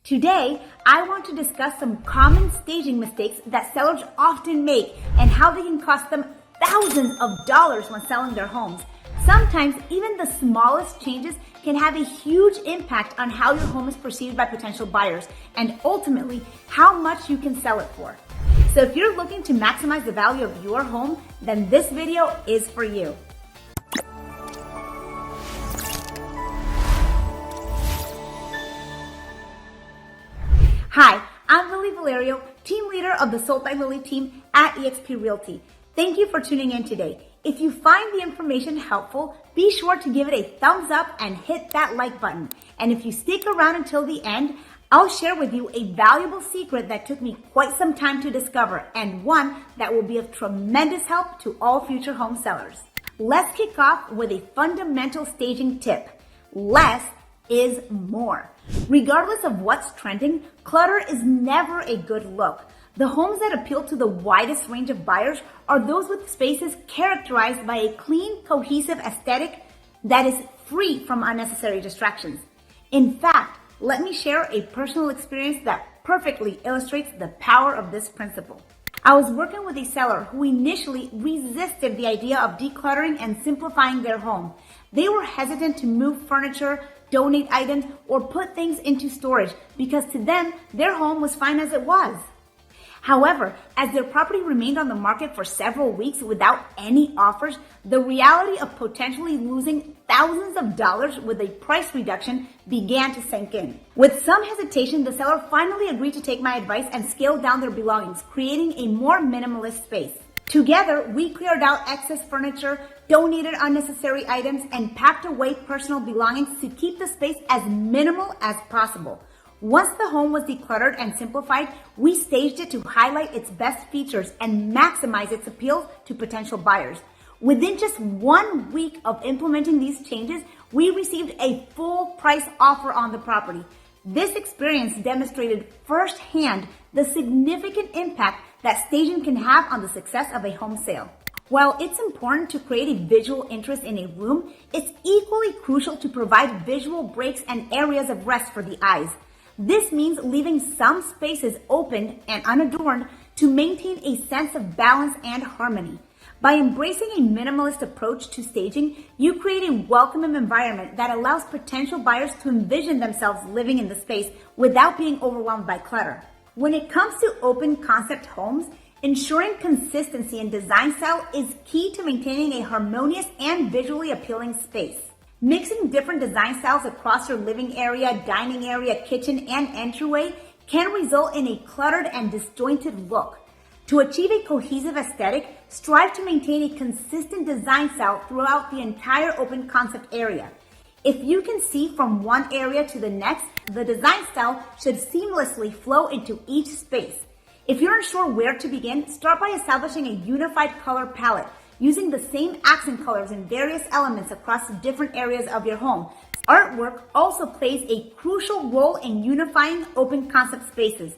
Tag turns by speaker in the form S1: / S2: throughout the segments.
S1: Today, I want to discuss some common staging mistakes that sellers often make and how they can cost them thousands of dollars when selling their homes. Sometimes even the smallest changes can have a huge impact on how your home is perceived by potential buyers and ultimately how much you can sell it for. So if you're looking to maximize the value of your home, then this video is for you. Hi, I'm Lily Vallario, team leader of the Sold by Lily team at eXp Realty. Thank you for tuning in today. If you find the information helpful, be sure to give it a thumbs up and hit that like button. And if you stick around until the end, I'll share with you a valuable secret that took me quite some time to discover and one that will be of tremendous help to all future home sellers. Let's kick off with a fundamental staging tip. Less is more. Regardless of what's trending, clutter is never a good look. The homes that appeal to the widest range of buyers are those with spaces characterized by a clean, cohesive aesthetic that is free from unnecessary distractions. In fact, let me share a personal experience that perfectly illustrates the power of this principle. I was working with a seller who initially resisted the idea of decluttering and simplifying their home. They were hesitant to move furniture, donate items, or put things into storage because to them, their home was fine as it was. However, as their property remained on the market for several weeks without any offers, the reality of potentially losing thousands of dollars with a price reduction began to sink in. With some hesitation, the seller finally agreed to take my advice and scale down their belongings, creating a more minimalist space. Together, we cleared out excess furniture, donated unnecessary items, and packed away personal belongings to keep the space as minimal as possible. Once the home was decluttered and simplified, we staged it to highlight its best features and maximize its appeal to potential buyers. Within just 1 week of implementing these changes, we received a full price offer on the property. This experience demonstrated firsthand the significant impact that staging can have on the success of a home sale. While it's important to create a visual interest in a room, it's equally crucial to provide visual breaks and areas of rest for the eyes. This means leaving some spaces open and unadorned to maintain a sense of balance and harmony. By embracing a minimalist approach to staging, you create a welcoming environment that allows potential buyers to envision themselves living in the space without being overwhelmed by clutter. When it comes to open concept homes, ensuring consistency in design style is key to maintaining a harmonious and visually appealing space. Mixing different design styles across your living area, dining area, kitchen, and entryway can result in a cluttered and disjointed look. To achieve a cohesive aesthetic, strive to maintain a consistent design style throughout the entire open concept area. If you can see from one area to the next, the design style should seamlessly flow into each space. If you're unsure where to begin, start by establishing a unified color palette, using the same accent colors and various elements across different areas of your home. Artwork also plays a crucial role in unifying open concept spaces.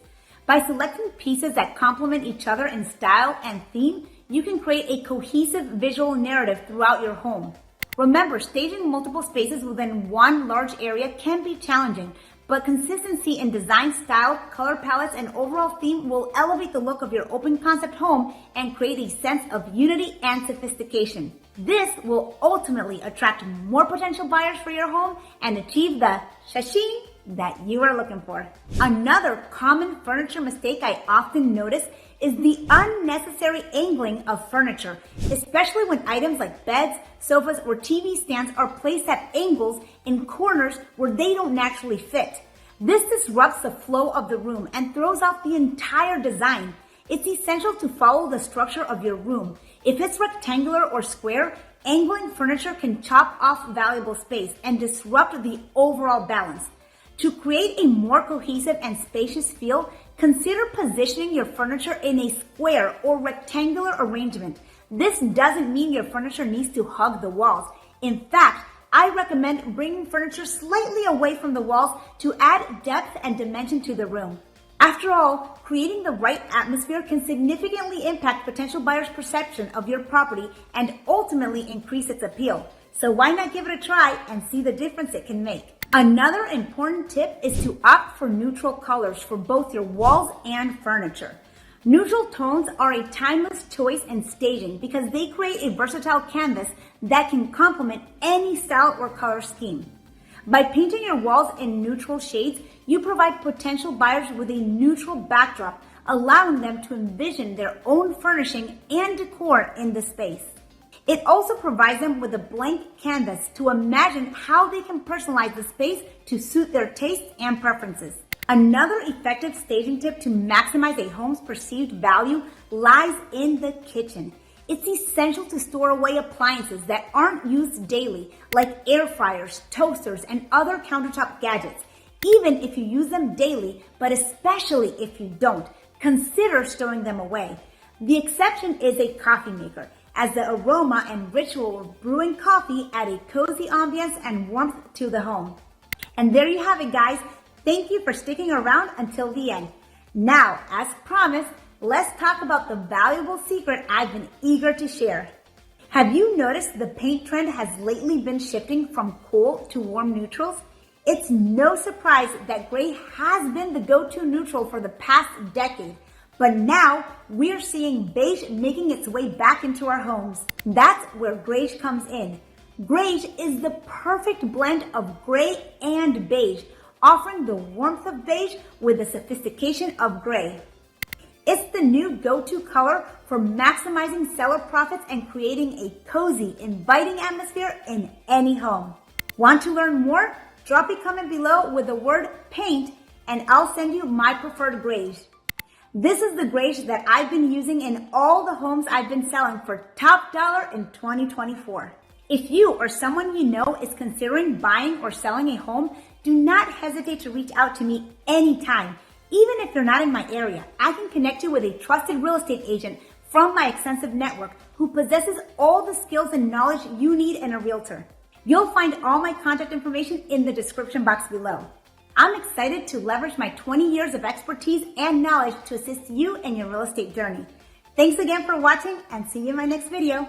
S1: By selecting pieces that complement each other in style and theme, you can create a cohesive visual narrative throughout your home. Remember, staging multiple spaces within one large area can be challenging, but consistency in design style, color palettes, and overall theme will elevate the look of your open concept home and create a sense of unity and sophistication. This will ultimately attract more potential buyers for your home and achieve the shashing that you are looking for. Another common furniture mistake I often notice is the unnecessary angling of furniture, especially when items like beds, sofas, or TV stands are placed at angles in corners where they don't naturally fit. This disrupts the flow of the room and throws off the entire design. It's essential to follow the structure of your room. If it's rectangular or square, angling furniture can chop off valuable space and disrupt the overall balance. To create a more cohesive and spacious feel, consider positioning your furniture in a square or rectangular arrangement. This doesn't mean your furniture needs to hug the walls. In fact, I recommend bringing furniture slightly away from the walls to add depth and dimension to the room. After all, creating the right atmosphere can significantly impact potential buyers' perception of your property and ultimately increase its appeal. So why not give it a try and see the difference it can make? Another important tip is to opt for neutral colors for both your walls and furniture. Neutral tones are a timeless choice in staging because they create a versatile canvas that can complement any style or color scheme. By painting your walls in neutral shades, you provide potential buyers with a neutral backdrop, allowing them to envision their own furnishing and decor in the space. It also provides them with a blank canvas to imagine how they can personalize the space to suit their tastes and preferences. Another effective staging tip to maximize a home's perceived value lies in the kitchen. It's essential to store away appliances that aren't used daily, like air fryers, toasters, and other countertop gadgets. Even if you use them daily, but especially if you don't, consider stowing them away. The exception is a coffee maker, as the aroma and ritual of brewing coffee add a cozy ambience and warmth to the home. And there you have it, guys. Thank you for sticking around until the end. Now, as promised, let's talk about the valuable secret I've been eager to share. Have you noticed the paint trend has lately been shifting from cool to warm neutrals? It's no surprise that gray has been the go-to neutral for the past decade. But now we're seeing beige making its way back into our homes. That's where Grge comes in. Grge is the perfect blend of gray and beige, offering the warmth of beige with the sophistication of gray. It's the new go-to color for maximizing seller profits and creating a cozy, inviting atmosphere in any home. Want to learn more? Drop a comment below with the word paint and I'll send you my preferred Grge. This is the Grge that I've been using in all the homes I've been selling for top dollar in 2024. If you or someone you know is considering buying or selling a home, do not hesitate to reach out to me anytime. Even if you're not in my area, I can connect you with a trusted real estate agent from my extensive network who possesses all the skills and knowledge you need in a realtor. You'll find all my contact information in the description box below. I'm excited to leverage my 20 years of expertise and knowledge to assist you in your real estate journey. Thanks again for watching and see you in my next video.